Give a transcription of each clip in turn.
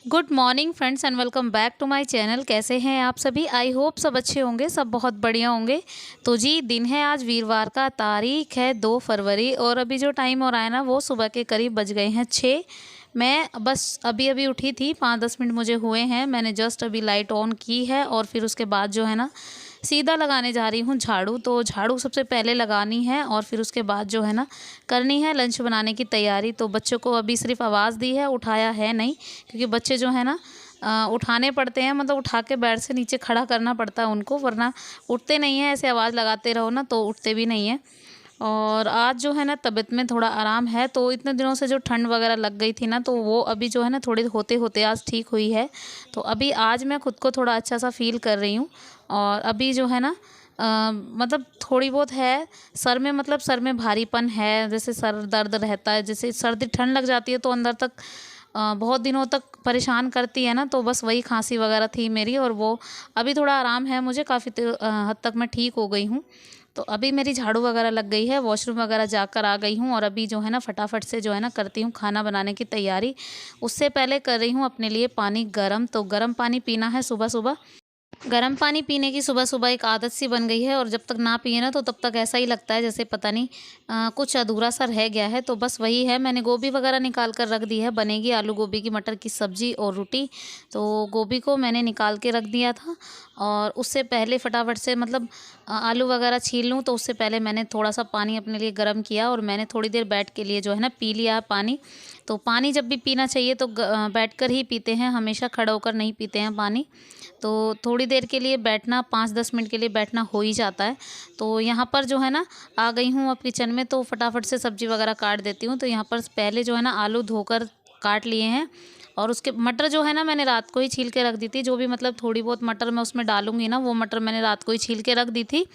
Good morning friends and welcome back to my channel. कैसे हैं आप सभी? आई होप सब अच्छे होंगे, सब बहुत बढ़िया होंगे। तो जी दिन है आज वीरवार का, तारीख है 2 फरवरी और अभी जो टाइम हो रहा है ना वो सुबह के करीब बज गए हैं 6। मैं बस अभी अभी उठी थी, 5-10 मिनट मुझे हुए हैं। मैंने जस्ट अभी लाइट ऑन की है और फिर उसके बाद जो है ना सीधा लगाने जा रही हूँ झाड़ू। तो झाड़ू सबसे पहले लगानी है और फिर उसके बाद जो है ना करनी है लंच बनाने की तैयारी। तो बच्चों को अभी सिर्फ आवाज़ दी है, उठाया है नहीं, क्योंकि बच्चे जो है ना उठाने पड़ते हैं, मतलब उठा के बेड से नीचे खड़ा करना पड़ता है उनको, वरना उठते नहीं हैं। ऐसे आवाज़ लगाते रहो ना तो उठते भी नहीं हैं। और आज जो है ना तबीयत में थोड़ा आराम है। तो इतने दिनों से जो ठंड वगैरह लग गई थी ना तो वो अभी जो है ना थोड़ी होते होते आज ठीक हुई है। तो अभी आज मैं खुद को थोड़ा अच्छा सा फील कर रही हूँ। और अभी जो है ना मतलब थोड़ी बहुत है सर में, मतलब सर में भारीपन है, जैसे सर दर्द रहता है, जैसे सर्दी ठंड लग जाती है तो अंदर तक बहुत दिनों तक परेशान करती है ना। तो बस वही खांसी वगैरह थी मेरी, और वो अभी थोड़ा आराम है मुझे, काफ़ी हद तक मैं ठीक हो गई हूँ। तो अभी मेरी झाड़ू वगैरह लग गई है, वॉशरूम वगैरह जाकर आ गई हूँ और अभी जो है ना फटाफट से जो है ना करती हूँ खाना बनाने की तैयारी। उससे पहले कर रही हूँ अपने लिए पानी गर्म। तो गर्म पानी पीना है सुबह सुबह। गर्म पानी पीने की सुबह सुबह एक आदत सी बन गई है, और जब तक ना पिए ना तो तब तक ऐसा ही लगता है जैसे पता नहीं कुछ अधूरा सा रह गया है। तो बस वही है, मैंने गोभी वगैरह निकाल कर रख दी है, बनेगी आलू गोभी की मटर की सब्ज़ी और रोटी। तो गोभी को मैंने निकाल के रख दिया था और उससे पहले फटाफट से मतलब आलू वगैरह छील लूँ, तो उससे पहले मैंने थोड़ा सा पानी अपने लिए गर्म किया और मैंने थोड़ी देर बैठ के लिए जो है ना पी लिया पानी। तो पानी जब भी पीना चाहिए तो बैठ कर ही पीते हैं, हमेशा खड़ा होकर नहीं पीते हैं पानी। तो थोड़ी देर के लिए बैठना, 5-10 मिनट के लिए बैठना हो ही जाता है। तो यहाँ पर जो है ना आ गई हूँ अब किचन में, तो फटाफट से सब्ज़ी वगैरह काट देती हूँ। तो यहाँ पर पहले जो है ना आलू धोकर काट लिए हैं, और उसके मटर जो है ना मैंने रात को ही छील के रख दी थी। जो भी मतलब थोड़ी बहुत मटर मैं उसमें डालूंगी ना, वो मटर मैंने रात को ही छील के रख दी थी।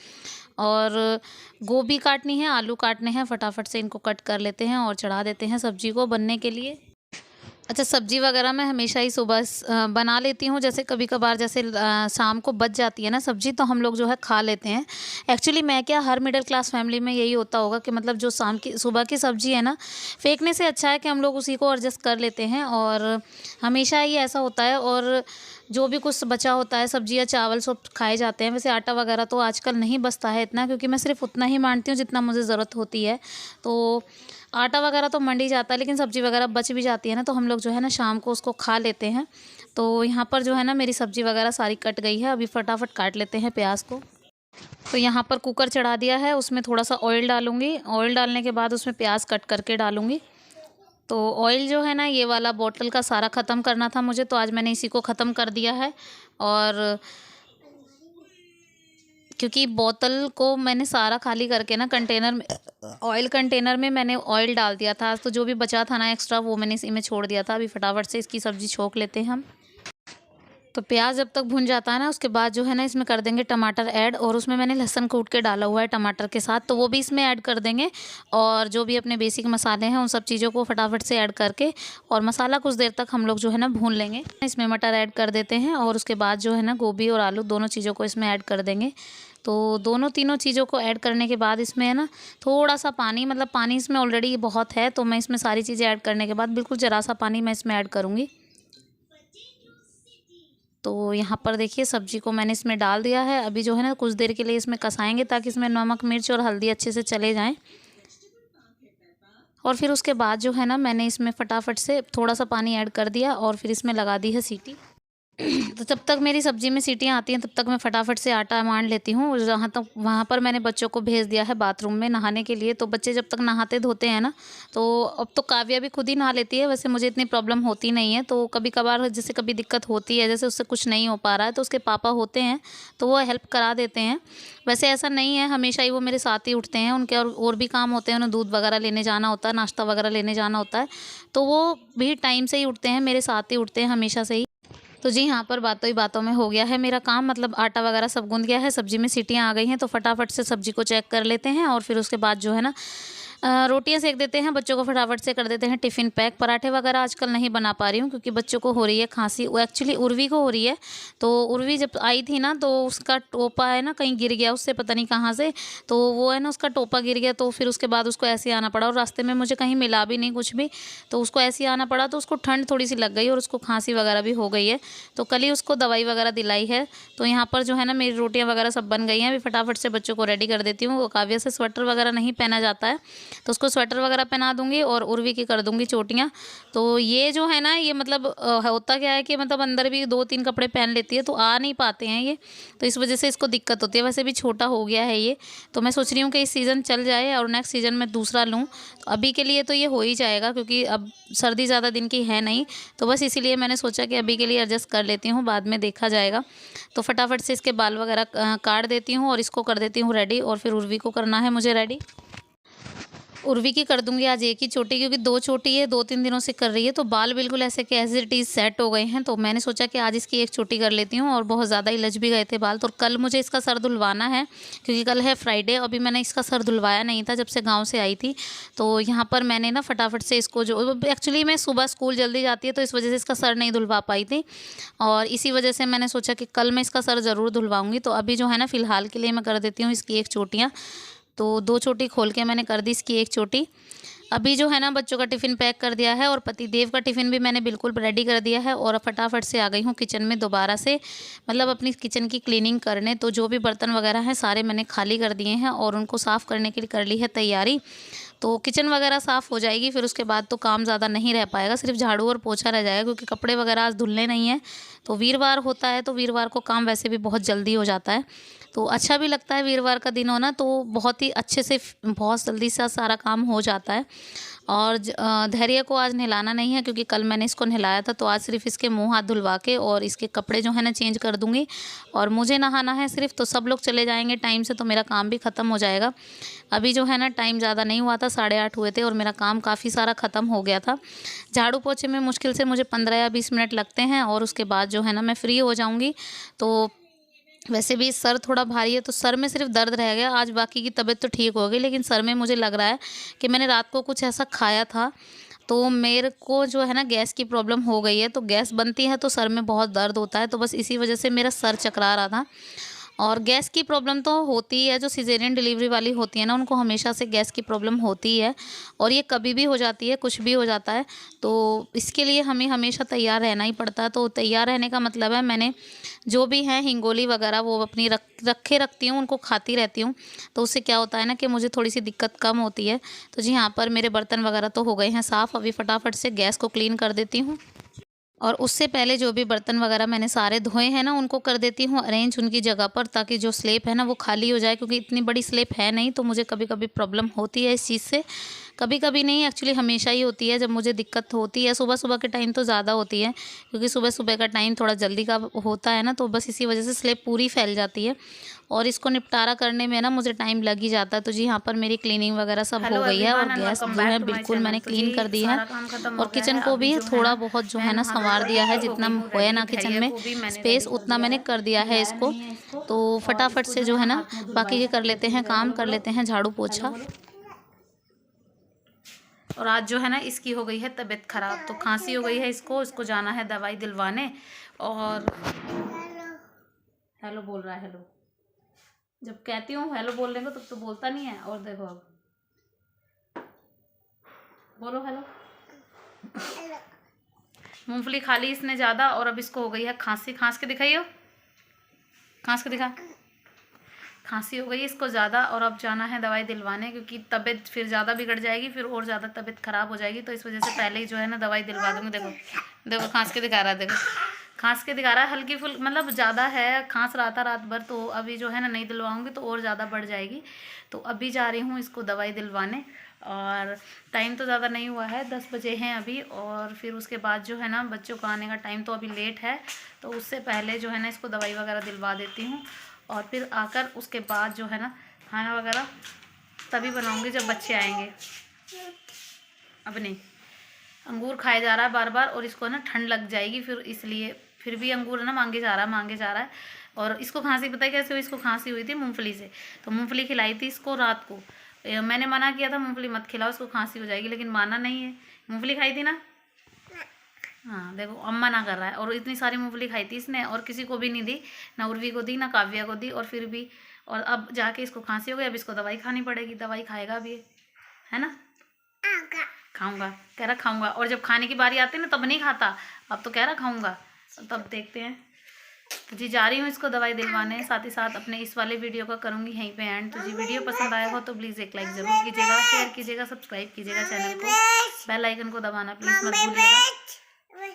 और गोभी काटनी है, आलू काटने हैं, फटाफट से इनको कट कर लेते हैं और चढ़ा देते हैं सब्जी को बनने के लिए। अच्छा, सब्ज़ी वगैरह मैं हमेशा ही सुबह बना लेती हूँ। जैसे कभी-कभार जैसे शाम को बच जाती है ना सब्ज़ी, तो हम लोग जो है खा लेते हैं। एक्चुअली मैं क्या, हर मिडिल क्लास फैमिली में यही होता होगा कि मतलब जो शाम की सुबह की सब्ज़ी है ना, फेंकने से अच्छा है कि हम लोग उसी को एडजस्ट कर लेते हैं। और हमेशा ही ऐसा होता है। और जो भी कुछ बचा होता है, सब्ज़ी या चावल सब खाए जाते हैं। वैसे आटा वगैरह तो आजकल नहीं बचता है इतना, क्योंकि मैं सिर्फ़ उतना ही मानती हूँ जितना मुझे ज़रूरत होती है। तो आटा वगैरह तो मंड ही जाता है, लेकिन सब्ज़ी वगैरह बच भी जाती है ना, तो हम लोग जो है ना शाम को उसको खा लेते हैं। तो यहाँ पर जो है ना मेरी सब्ज़ी वगैरह सारी कट गई है। अभी फटाफट काट लेते हैं प्याज को। तो यहाँ पर कुकर चढ़ा दिया है, उसमें थोड़ा सा ऑयल डालूँगी। ऑयल डालने के बाद उसमें प्याज कट करके डालूँगी। तो ऑयल जो है ना ये वाला बॉटल का सारा ख़त्म करना था मुझे, तो आज मैंने इसी को ख़त्म कर दिया है। और क्योंकि बोतल को मैंने सारा खाली करके ना कंटेनर में, ऑयल कंटेनर में मैंने ऑयल डाल दिया था। तो जो भी बचा था ना एक्स्ट्रा, वो मैंने इसी में छोड़ दिया था। अभी फटाफट से इसकी सब्ज़ी छोंक लेते हैं हम। तो प्याज जब तक भुन जाता है ना, उसके बाद जो है ना इसमें कर देंगे टमाटर ऐड, और उसमें मैंने लहसुन कूट के डाला हुआ है टमाटर के साथ, तो वो भी इसमें ऐड कर देंगे। और जो भी अपने बेसिक मसाले हैं उन सब चीज़ों को फटाफट से ऐड करके और मसाला कुछ देर तक हम लोग जो है ना भून लेंगे। इसमें मटर ऐड कर देते हैं और उसके बाद जो है ना गोभी और आलू दोनों चीज़ों को इसमें ऐड कर देंगे। तो दोनों तीनों चीज़ों को ऐड करने के बाद इसमें है ना थोड़ा सा पानी, मतलब पानी इसमें ऑलरेडी बहुत है, तो मैं इसमें सारी चीज़ें ऐड करने के बाद बिल्कुल ज़रा सा पानी मैं इसमें ऐड करूँगी। तो यहाँ पर देखिए सब्ज़ी को मैंने इसमें डाल दिया है। अभी जो है ना कुछ देर के लिए इसमें कसाएंगे, ताकि इसमें नमक मिर्च और हल्दी अच्छे से चले जाएं। और फिर उसके बाद जो है ना मैंने इसमें फटाफट से थोड़ा सा पानी ऐड कर दिया और फिर इसमें लगा दी है सीटी। तो जब तक मेरी सब्ज़ी में सीटियाँ आती हैं तब तक मैं फटाफट से आटा मान लेती हूँ। जहाँ तक वहाँ पर मैंने बच्चों को भेज दिया है बाथरूम में नहाने के लिए। तो बच्चे जब तक नहाते धोते हैं ना, तो अब तो काव्या भी खुद ही नहा लेती है। वैसे मुझे इतनी प्रॉब्लम होती नहीं है। तो कभी कभार जैसे कभी दिक्कत होती है, जैसे उससे कुछ नहीं हो पा रहा है, तो उसके पापा होते हैं तो वो हेल्प करा देते हैं। वैसे ऐसा नहीं है हमेशा ही वो मेरे साथ ही उठते हैं, उनके और भी काम होते हैं, उन्हें दूध वगैरह लेने जाना होता है, नाश्ता वगैरह लेने जाना होता है, तो वो भी टाइम से ही उठते हैं, मेरे साथ ही उठते हैं हमेशा से ही। तो जी यहाँ पर बातों ही बातों में हो गया है मेरा काम, मतलब आटा वगैरह सब गूंद गया है, सब्जी में सीटियाँ आ गई हैं। तो फटाफट से सब्जी को चेक कर लेते हैं और फिर उसके बाद जो है ना रोटियां सेक देते हैं, बच्चों को फटाफट से कर देते हैं टिफ़िन पैक। पराठे वगैरह आजकल नहीं बना पा रही हूँ क्योंकि बच्चों को हो रही है खांसी, वो एक्चुअली उर्वी को हो रही है। तो उर्वी जब आई थी ना तो उसका टोपा है ना कहीं गिर गया उससे, पता नहीं कहाँ से, तो वो है ना उसका टोपा गिर गया, तो फिर उसके बाद उसको ऐसे आना पड़ा और रास्ते में मुझे कहीं मिला भी नहीं कुछ भी, तो उसको ऐसे आना पड़ा, तो उसको ठंड थोड़ी सी लग गई और उसको खांसी वगैरह भी हो गई है। तो कल ही उसको दवाई वगैरह दिलाई है। तो यहाँ पर जो है ना मेरी रोटियाँ वगैरह सब बन गई हैं। अभी फटाफट से बच्चों को रेडी कर देती हूँ। वो काव्या से स्वेटर वगैरह नहीं पहना जाता है, तो उसको स्वेटर वगैरह पहना दूंगी और उर्वी की कर दूंगी चोटियाँ। तो ये जो है ना ये मतलब होता क्या है कि मतलब अंदर भी 2-3 कपड़े पहन लेती है तो आ नहीं पाते हैं ये, तो इस वजह से इसको दिक्कत होती है। वैसे भी छोटा हो गया है ये, तो मैं सोच रही हूँ कि इस सीज़न चल जाए और नेक्स्ट सीज़न में दूसरा लूँ। तो अभी के लिए तो ये हो ही जाएगा क्योंकि अब सर्दी ज़्यादा दिन की है नहीं, तो बस इसीलिए मैंने सोचा कि अभी के लिए एडजस्ट कर लेती हूँ, बाद में देखा जाएगा। तो फटाफट से इसके बाल वगैरह काट देती हूँ और इसको कर देती हूँ रेडी, और फिर उर्वी को करना है मुझे रेडी। उर्वी की कर दूंगी आज एक ही चोटी, क्योंकि 2 चोटी है, 2-3 दिनों से कर रही है, तो बाल बिल्कुल ऐसे के एज इट इज़ सेट हो गए हैं। तो मैंने सोचा कि आज इसकी एक चोटी कर लेती हूँ, और बहुत ज़्यादा ही लच भी गए थे बाल। तो कल मुझे इसका सर धुलवाना है क्योंकि कल है फ्राइडे। अभी मैंने इसका सर धुलवाया नहीं था जब से गाँव से आई थी। तो यहाँ पर मैंने ना फटाफट से इसको, जो एक्चुअली मैं सुबह स्कूल जल्दी जाती है तो इस वजह से इसका सर नहीं धुलवा पाई थी, और इसी वजह से मैंने सोचा कि कल मैं इसका सर ज़रूर धुलवाऊँगी। तो अभी जो है ना फ़िलहाल के लिए मैं कर देती हूँ इसकी एक चोटियाँ। तो 2 चोटी खोल के मैंने कर दी इसकी एक चोटी। अभी जो है ना बच्चों का टिफ़िन पैक कर दिया है और पतिदेव का टिफ़िन भी मैंने बिल्कुल रेडी कर दिया है, और फटाफट से आ गई हूँ किचन में दोबारा से, मतलब अपनी किचन की क्लीनिंग करने। तो जो भी बर्तन वगैरह हैं सारे मैंने खाली कर दिए हैं और उनको साफ़ करने के लिए कर ली है तैयारी। तो किचन वगैरह साफ़ हो जाएगी, फिर उसके बाद तो काम ज़्यादा नहीं रह पाएगा, सिर्फ झाड़ू और पोछा रह जाएगा क्योंकि कपड़े वगैरह आज धुलने नहीं है। तो वीरवार होता है तो वीरवार को काम वैसे भी बहुत जल्दी हो जाता है, तो अच्छा भी लगता है वीरवार का दिन होना, तो बहुत ही अच्छे से बहुत जल्दी से सारा काम हो जाता है। और धैर्य को आज नहलाना नहीं है क्योंकि कल मैंने इसको नहलाया था, तो आज सिर्फ इसके मुंह हाथ धुलवा के और इसके कपड़े जो है ना चेंज कर दूंगी, और मुझे नहाना है सिर्फ। तो सब लोग चले जाएंगे टाइम से तो मेरा काम भी ख़त्म हो जाएगा। अभी जो है ना टाइम ज़्यादा नहीं हुआ था, 8:30 हुए थे और मेरा काम काफ़ी सारा ख़त्म हो गया था। झाड़ू पोछे में मुश्किल से मुझे 15 या 20 मिनट लगते हैं और उसके बाद जो है ना मैं फ्री हो जाऊँगी। तो वैसे भी सर थोड़ा भारी है, तो सर में सिर्फ दर्द रह गया आज, बाकी की तबीयत तो ठीक हो गई, लेकिन सर में मुझे लग रहा है कि मैंने रात को कुछ ऐसा खाया था, तो मेरे को जो है ना गैस की प्रॉब्लम हो गई है। तो गैस बनती है तो सर में बहुत दर्द होता है, तो बस इसी वजह से मेरा सर चकरा रहा था। और गैस की प्रॉब्लम तो होती ही है, जो सिजेरियन डिलीवरी वाली होती है ना उनको हमेशा से गैस की प्रॉब्लम होती ही है, और ये कभी भी हो जाती है, कुछ भी हो जाता है। तो इसके लिए हमें हमेशा तैयार रहना ही पड़ता है। तो तैयार रहने का मतलब है मैंने जो भी है हिंगोली वगैरह वो अपनी रखे रखती हूँ, उनको खाती रहती हूँ। तो उससे क्या होता है ना कि मुझे थोड़ी सी दिक्कत कम होती है। तो जी, यहाँ पर मेरे बर्तन वगैरह तो हो गए हैं साफ़, अभी फटाफट से गैस को क्लीन कर देती हूँ। और उससे पहले जो भी बर्तन वगैरह मैंने सारे धोए हैं ना उनको कर देती हूँ अरेंज उनकी जगह पर, ताकि जो स्लेब है ना वो खाली हो जाए, क्योंकि इतनी बड़ी स्लेब है नहीं, तो मुझे कभी कभी प्रॉब्लम होती है इस चीज़ से। कभी कभी नहीं, एक्चुअली हमेशा ही होती है जब मुझे दिक्कत होती है। सुबह सुबह के टाइम तो ज़्यादा होती है क्योंकि सुबह सुबह का टाइम थोड़ा जल्दी का होता है ना, तो बस इसी वजह से स्लेब पूरी फैल जाती है और इसको निपटारा करने में ना मुझे टाइम लग ही जाता है। तो जी, यहाँ पर मेरी क्लीनिंग वगैरह सब हो गई है और गैस जो है बिल्कुल मैंने क्लीन कर दी है, और किचन को भी थोड़ा बहुत जो है ना संवार दिया है, जितना है ना किचन में स्पेस उतना मैंने कर दिया है इसको। तो फटाफट से जो है ना बाकी के कर लेते हैं काम, कर लेते हैं झाड़ू पोछा। और आज जो है ना इसकी हो गई है तबीयत ख़राब, तो खांसी हो गई है इसको जाना है दवाई दिलवाने। और हेलो बोल रहा है, हेलो जब कहती हूँ हेलो बोलने को तब तो बोलता नहीं है। और देखो अब बोलो हेलो। मूंगफली खा ली इसने ज़्यादा और अब इसको हो गई है खांसी। खांस के दिखाइयो, खांस के दिखा। खांसी हो गई इसको ज़्यादा और अब जाना है दवाई दिलवाने, क्योंकि तबीयत फिर ज़्यादा बिगड़ जाएगी, फिर और ज़्यादा तबीयत ख़राब हो जाएगी। तो इस वजह से पहले ही जो है ना दवाई दिलवा दूँगी। देखो देखो खांस के दिखा रहा है, देखो खांस के दिखा रहा है, हल्की फुल मतलब ज़्यादा है, खांस रहा था रात भर। तो अभी जो है ना नहीं दिलवाऊँगी तो और ज़्यादा बढ़ जाएगी। तो अभी जा रही हूँ इसको दवाई दिलवाने, और टाइम तो ज़्यादा नहीं हुआ है, 10 बजे हैं अभी। और फिर उसके बाद जो है ना बच्चों को आने का टाइम तो अभी लेट है, तो उससे पहले जो है ना इसको दवाई वगैरह दिलवा देती हूँ। और फिर आकर उसके बाद जो है ना खाना वगैरह तभी बनाऊँगी जब बच्चे आएंगे। अब नहीं, अंगूर खाया जा रहा है बार बार और इसको ना ठंड लग जाएगी, फिर इसलिए फिर भी अंगूर ना मांगे जा रहा है। और इसको खांसी पता है कैसे हुई? इसको खांसी हुई थी मूंगफली से, तो मूंगफली खिलाई थी इसको रात को, मैंने मना किया था मूंगफली मत खिलाओ, उसको खांसी हो जाएगी, लेकिन माना नहीं है। मूंगफली खाई थी ना? हाँ देखो, अब मना कर रहा है। और इतनी सारी मूंगफली खाई थी इसने और किसी को भी नहीं दी, ना उर्वी को दी, ना काव्या को दी, और फिर भी। और अब जाके इसको खांसी हो गई, अब इसको दवाई खानी पड़ेगी। दवाई खाएगा भी, है ना? खाऊंगा, कह रहा खाऊंगा। और जब खाने की बारी आती है ना तब नहीं खाता, अब तो कह रहा खाऊंगा। तब देखते हैं। तो जी जा रही हूँ इसको दवाई दिलवाने, साथ ही साथ अपने इस वाले वीडियो का करूँगी यहीं पे एंड। तो जी वीडियो पसंद आया हो तो प्लीज़ एक लाइक ज़रूर कीजिएगा, शेयर कीजिएगा, सब्सक्राइब कीजिएगा चैनल को, बेल आइकन को दबाना प्लीज़ मत भूलिएगा।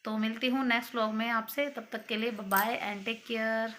तो मिलती हूँ नेक्स्ट व्लॉग में आपसे, तब तक के लिए बाय एंड टेक केयर।